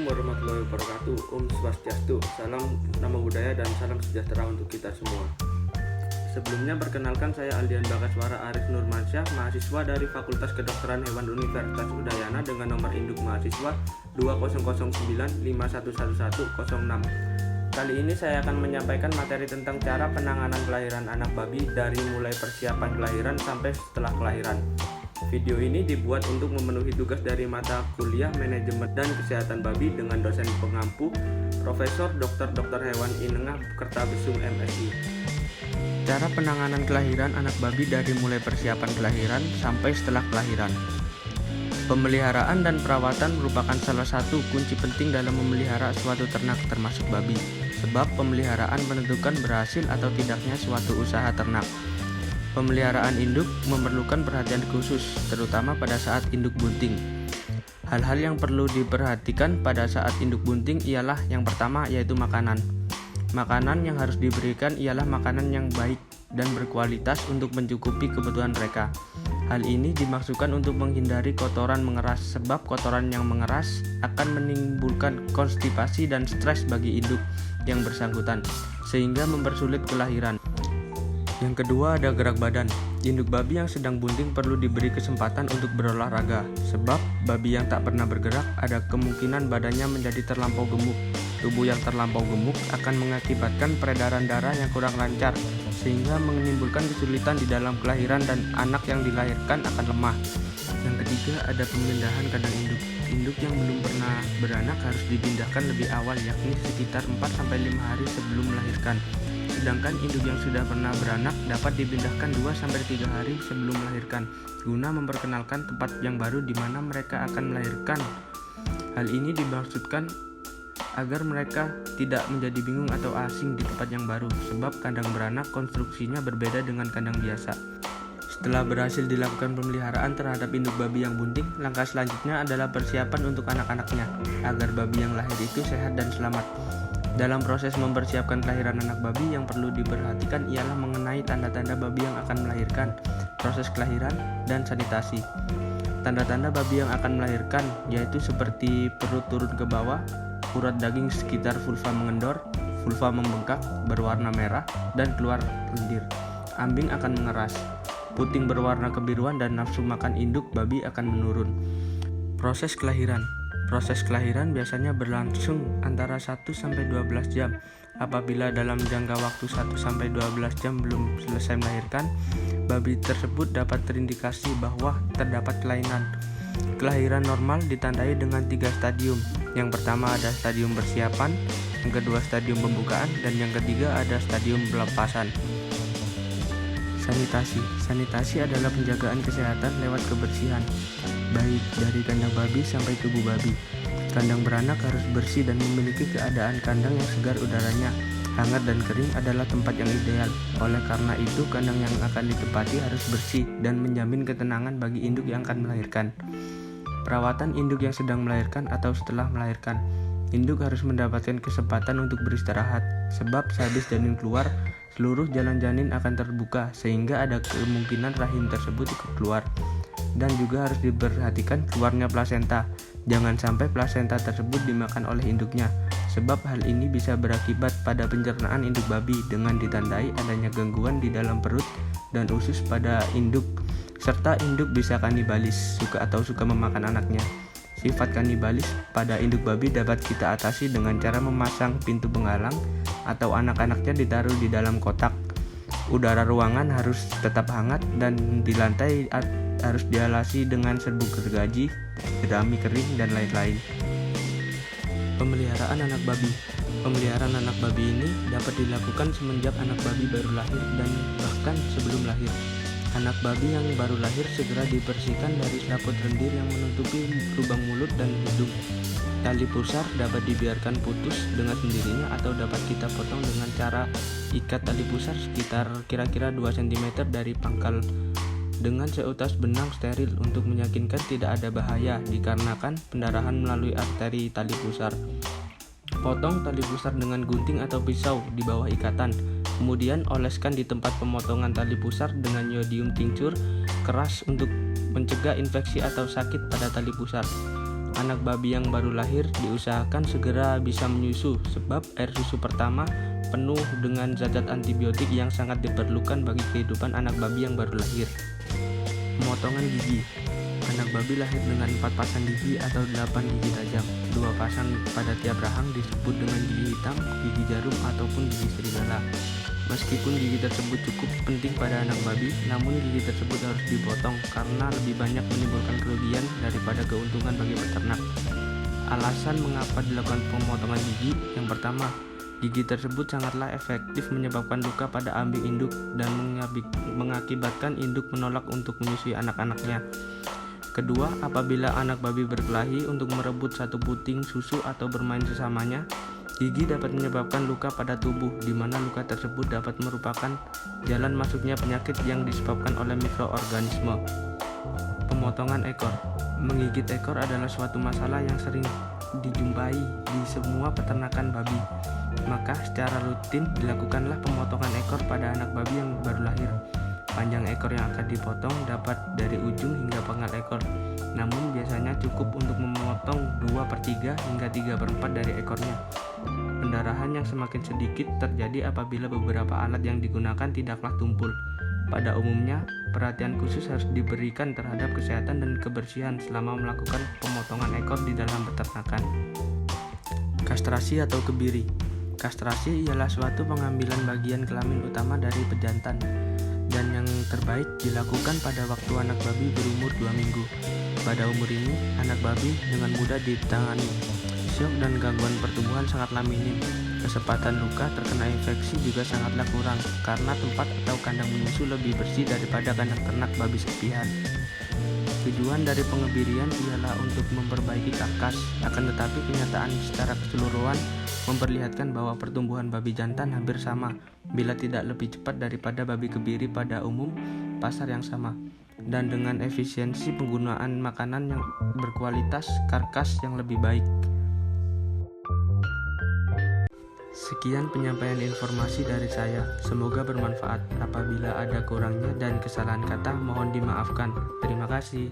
Assalamualaikum warahmatullahi wabarakatuh. Om Swastiastu, salam nama budaya dan salam sejahtera untuk kita semua. Sebelumnya perkenalkan, saya Aldian Bakaswara Arif Nurmansyah, mahasiswa dari Fakultas Kedokteran Hewan Universitas Udayana dengan nomor induk mahasiswa 2009511106. Kali ini saya akan menyampaikan materi tentang cara penanganan kelahiran anak babi dari mulai persiapan kelahiran sampai setelah kelahiran. Video ini dibuat untuk memenuhi tugas dari mata kuliah Manajemen dan Kesehatan Babi dengan dosen pengampu Profesor Dr. Hewan Inengah Kertabesung MSI. Cara penanganan kelahiran anak babi dari mulai persiapan kelahiran sampai setelah kelahiran. Pemeliharaan dan perawatan merupakan salah satu kunci penting dalam memelihara suatu ternak termasuk babi, sebab pemeliharaan menentukan berhasil atau tidaknya suatu usaha ternak. Pemeliharaan induk memerlukan perhatian khusus, terutama pada saat induk bunting. Hal-hal yang perlu diperhatikan pada saat induk bunting ialah yang pertama yaitu makanan. Makanan yang harus diberikan ialah makanan yang baik dan berkualitas untuk mencukupi kebutuhan mereka. Hal ini dimaksudkan untuk menghindari kotoran mengeras, sebab kotoran yang mengeras akan menimbulkan konstipasi dan stres bagi induk yang bersangkutan, sehingga mempersulit kelahiran. Yang kedua ada gerak badan. Induk babi yang sedang bunting perlu diberi kesempatan untuk berolahraga, sebab babi yang tak pernah bergerak ada kemungkinan badannya menjadi terlampau gemuk. Tubuh yang terlampau gemuk akan mengakibatkan peredaran darah yang kurang lancar, sehingga menimbulkan kesulitan di dalam kelahiran dan anak yang dilahirkan akan lemah. Yang ketiga ada pemindahan kandang induk. Induk yang belum pernah beranak harus dipindahkan lebih awal, yakni sekitar 4-5 hari sebelum melahirkan. Sedangkan induk yang sudah pernah beranak dapat dipindahkan 2-3 hari sebelum melahirkan, guna memperkenalkan tempat yang baru di mana mereka akan melahirkan. Hal ini dimaksudkan agar mereka tidak menjadi bingung atau asing di tempat yang baru, sebab kandang beranak konstruksinya berbeda dengan kandang biasa. Setelah berhasil dilakukan pemeliharaan terhadap induk babi yang bunting, langkah selanjutnya adalah persiapan untuk anak-anaknya, agar babi yang lahir itu sehat dan selamat. Dalam proses mempersiapkan kelahiran anak babi, yang perlu diperhatikan ialah mengenai tanda-tanda babi yang akan melahirkan, proses kelahiran, dan sanitasi. Tanda-tanda babi yang akan melahirkan yaitu seperti perut turun ke bawah, urat daging sekitar vulva mengendor, vulva membengkak, berwarna merah, dan keluar lendir. Ambing akan mengeras, puting berwarna kebiruan, dan nafsu makan induk babi akan menurun. Proses kelahiran. Proses kelahiran biasanya berlangsung antara 1-12 jam. Apabila dalam jangka waktu 1-12 jam belum selesai melahirkan, babi tersebut dapat terindikasi bahwa terdapat kelainan. Kelahiran normal ditandai dengan 3 stadium. Yang pertama ada stadium persiapan, yang kedua stadium pembukaan, dan yang ketiga ada stadium pelepasan. Sanitasi. Sanitasi adalah penjagaan kesehatan lewat kebersihan, baik dari kandang babi sampai tubuh babi. Kandang beranak harus bersih dan memiliki keadaan kandang yang segar udaranya. Hangat dan kering adalah tempat yang ideal. Oleh karena itu, kandang yang akan ditempati harus bersih dan menjamin ketenangan bagi induk yang akan melahirkan. Perawatan induk yang sedang melahirkan atau setelah melahirkan. Induk harus mendapatkan kesempatan untuk beristirahat, sebab sehabis janin keluar, seluruh jalan janin akan terbuka, sehingga ada kemungkinan rahim tersebut ikut keluar. Dan juga harus diperhatikan keluarnya plasenta. Jangan sampai plasenta tersebut dimakan oleh induknya, sebab hal ini bisa berakibat pada pencernaan induk babi dengan ditandai adanya gangguan di dalam perut dan usus pada induk, serta induk bisa kanibalis, suka memakan anaknya. Sifat kanibalis pada induk babi dapat kita atasi dengan cara memasang pintu penghalang atau anak-anaknya ditaruh di dalam kotak. Udara ruangan harus tetap hangat dan di lantai harus dialasi dengan serbuk gergaji, jerami kering, dan lain-lain. Pemeliharaan anak babi. Pemeliharaan anak babi ini dapat dilakukan semenjak anak babi baru lahir dan bahkan sebelum lahir. Anak babi yang baru lahir segera dibersihkan dari selaput lendir yang menutupi lubang mulut dan hidung. Tali pusar dapat dibiarkan putus dengan sendirinya atau dapat kita potong dengan cara ikat tali pusar sekitar kira-kira 2 cm dari pangkal dengan seutas benang steril untuk meyakinkan tidak ada bahaya dikarenakan pendarahan melalui arteri tali pusar. Potong tali pusar dengan gunting atau pisau di bawah ikatan. Kemudian oleskan di tempat pemotongan tali pusar dengan iodium tincture keras untuk mencegah infeksi atau sakit pada tali pusar. anak babi yang baru lahir diusahakan segera bisa menyusu sebab air susu pertama penuh dengan zat-zat antibiotik yang sangat diperlukan bagi kehidupan anak babi yang baru lahir. Pemotongan gigi. Anak babi lahir dengan 4 pasang gigi atau 8 gigi tajam. 2 pasang pada tiap rahang disebut dengan gigi hitam, gigi jarum, ataupun gigi serigala. Meskipun gigi tersebut cukup penting pada anak babi, namun gigi tersebut harus dipotong karena lebih banyak menimbulkan kerugian daripada keuntungan bagi peternak. Alasan mengapa dilakukan pemotongan gigi: yang pertama, gigi tersebut sangatlah efektif menyebabkan luka pada ambing induk dan mengakibatkan induk menolak untuk menyusui anak-anaknya. Kedua, apabila anak babi berkelahi untuk merebut satu puting susu atau bermain sesamanya, gigi dapat menyebabkan luka pada tubuh, di mana luka tersebut dapat merupakan jalan masuknya penyakit yang disebabkan oleh mikroorganisme. Pemotongan ekor. Menggigit ekor adalah suatu masalah yang sering dijumpai di semua peternakan babi. Maka secara rutin dilakukanlah pemotongan ekor pada anak babi yang baru lahir. Panjang ekor yang akan dipotong dapat dari ujung hingga penggal ekor. Namun biasanya cukup untuk memotong 2/3 hingga 3/4 dari ekornya. Pendarahan yang semakin sedikit terjadi apabila beberapa alat yang digunakan tidaklah tumpul. Pada umumnya, perhatian khusus harus diberikan terhadap kesehatan dan kebersihan selama melakukan pemotongan ekor di dalam peternakan. Kastrasi atau kebiri. Kastrasi ialah suatu pengambilan bagian kelamin utama dari pejantan, dan yang terbaik dilakukan pada waktu anak babi berumur 2 minggu. Pada umur ini, anak babi dengan mudah ditangani. Syok dan gangguan pertumbuhan sangatlah minim. Kesempatan luka terkena infeksi juga sangatlah kurang karena tempat atau kandang menyusu lebih bersih daripada kandang ternak babi sepihan. Tujuan dari pengebirian ialah untuk memperbaiki karkas, akan tetapi kenyataan secara keseluruhan memperlihatkan bahwa pertumbuhan babi jantan hampir sama, bila tidak lebih cepat daripada babi kebiri pada umum pasar yang sama, dan dengan efisiensi penggunaan makanan yang berkualitas, karkas yang lebih baik. Sekian penyampaian informasi dari saya, semoga bermanfaat. Apabila ada kurangnya dan kesalahan kata, mohon dimaafkan. Terima kasih.